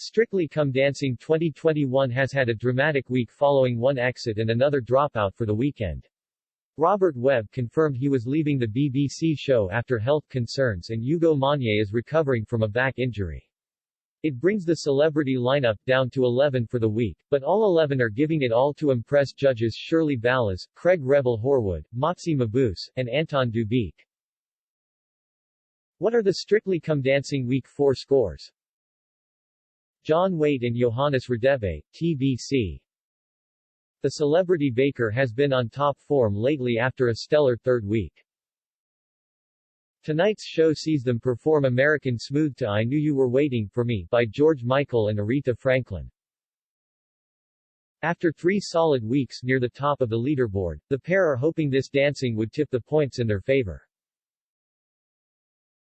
Strictly Come Dancing 2021 has had a dramatic week following one exit and another dropout for the weekend. Robert Webb confirmed he was leaving the BBC show after health concerns, and Ugo Monye is recovering from a back injury. It brings the celebrity lineup down to 11 for the week, but all 11 are giving it all to impress judges Shirley Ballas, Craig Rebel Horwood, Motsi Mabuse, and Anton Dubik. What are the Strictly Come Dancing Week 4 scores? John Waite and Johannes Radebe, TBC. The celebrity baker has been on top form lately after a stellar third week. Tonight's show sees them perform American Smooth to I Knew You Were Waiting for Me by George Michael and Aretha Franklin. After 3 solid weeks near the top of the leaderboard, the pair are hoping this dancing would tip the points in their favor.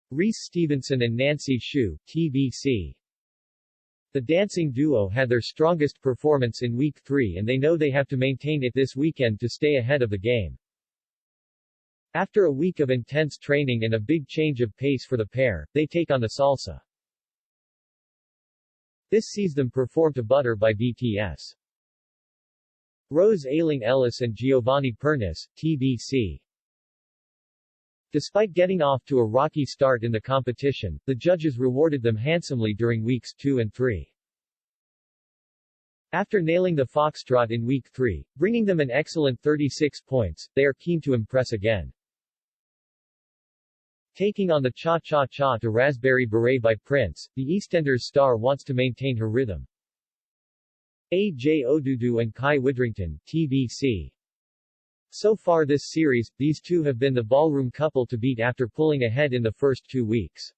Reese Stevenson and Nancy Shue, TBC. The dancing duo had their strongest performance in Week 3 and they know they have to maintain it this weekend to stay ahead of the game. After a week of intense training and a big change of pace for the pair, they take on the salsa. This sees them perform to Butter by BTS. Rose Ayling-Ellis and Giovanni Pernis, TBC. Despite getting off to a rocky start in the competition, the judges rewarded them handsomely during weeks 2 and 3. After nailing the foxtrot in week 3, bringing them an excellent 36 points, they are keen to impress again. Taking on the Cha-Cha-Cha to Raspberry Beret by Prince, the EastEnders star wants to maintain her rhythm. A.J. Odudu and Kai Widrington, TBC. So far this series, these two have been the ballroom couple to beat after pulling ahead in the first 2 weeks.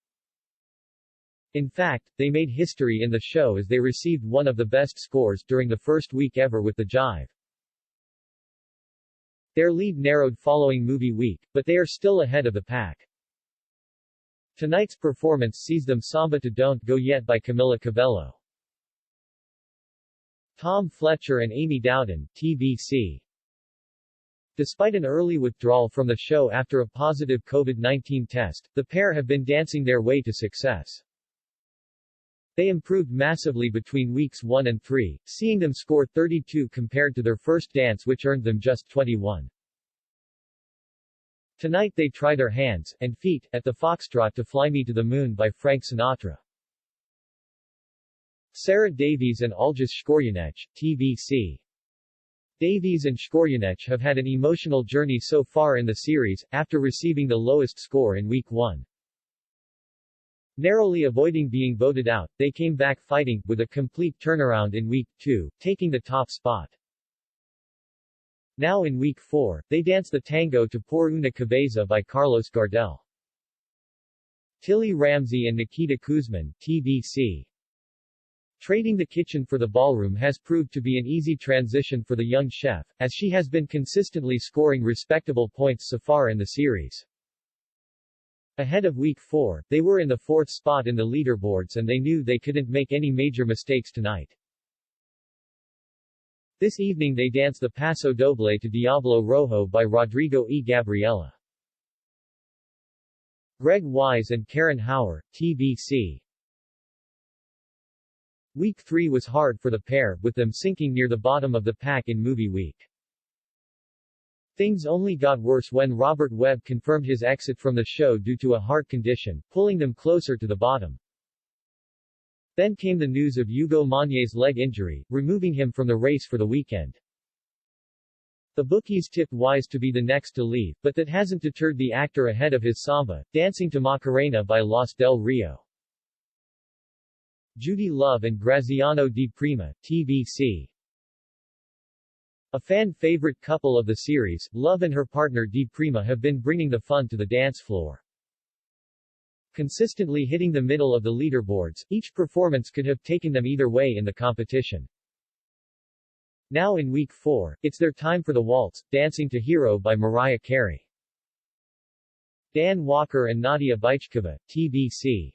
In fact, they made history in the show as they received one of the best scores during the first week ever with the Jive. Their lead narrowed following movie week, but they are still ahead of the pack. Tonight's performance sees them samba to Don't Go Yet by Camila Cabello. Tom Fletcher and Amy Dowden, TBC. Despite an early withdrawal from the show after a positive COVID-19 test, the pair have been dancing their way to success. They improved massively between weeks 1 and 3, seeing them score 32 compared to their first dance which earned them just 21. Tonight they try their hands, and feet, at the foxtrot to Fly Me to the Moon by Frank Sinatra. Sarah Davies and Olgisz Szkorjanec, TBC. Davies and Szkorjanec have had an emotional journey so far in the series, after receiving the lowest score in week 1. Narrowly avoiding being voted out, they came back fighting, with a complete turnaround in week 2, taking the top spot. Now in week 4, they dance the tango to Por Una Cabeza by Carlos Gardel. Tilly Ramsey and Nikita Kuzman, TBC. Trading the kitchen for the ballroom has proved to be an easy transition for the young chef, as she has been consistently scoring respectable points so far in the series. Ahead of week 4, they were in the 4th spot in the leaderboards and they knew they couldn't make any major mistakes tonight. This evening they dance the Paso Doble to Diablo Rojo by Rodrigo E. Gabriela. Greg Wise and Karen Hauer, TBC. Week 3 was hard for the pair, with them sinking near the bottom of the pack in movie week. Things only got worse when Robert Webb confirmed his exit from the show due to a heart condition, pulling them closer to the bottom. Then came the news of Ugo Monye's leg injury, removing him from the race for the weekend. The bookies tipped Wise to be the next to leave, but that hasn't deterred the actor ahead of his samba, dancing to Macarena by Los del Rio. Judy Love and Graziano Di Prima, TBC. A fan-favorite couple of the series, Love and her partner Di Prima have been bringing the fun to the dance floor. Consistently hitting the middle of the leaderboards, each performance could have taken them either way in the competition. Now in week 4, it's their time for the waltz, Dancing to Hero by Mariah Carey. Dan Walker and Nadia Bychkova, TBC.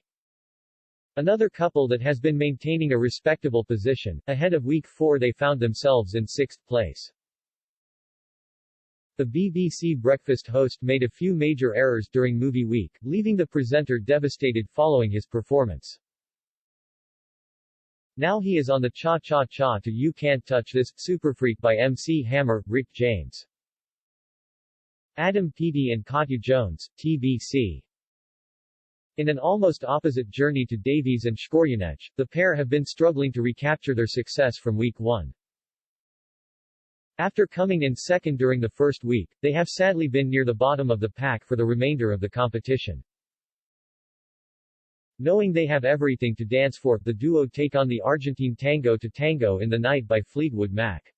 Another couple that has been maintaining a respectable position. Ahead of week 4 they found themselves in 6th place. The BBC breakfast host made a few major errors during movie week, leaving the presenter devastated following his performance. Now he is on the Cha-Cha-Cha to You Can't Touch This, Superfreak by MC Hammer, Rick James. Adam Peaty and Katya Jones, TBC. In an almost opposite journey to Davies and Shkoryanech, the pair have been struggling to recapture their success from week 1. After coming in second during the first week, they have sadly been near the bottom of the pack for the remainder of the competition. Knowing they have everything to dance for, the duo take on the Argentine Tango to Tango in the Night by Fleetwood Mac.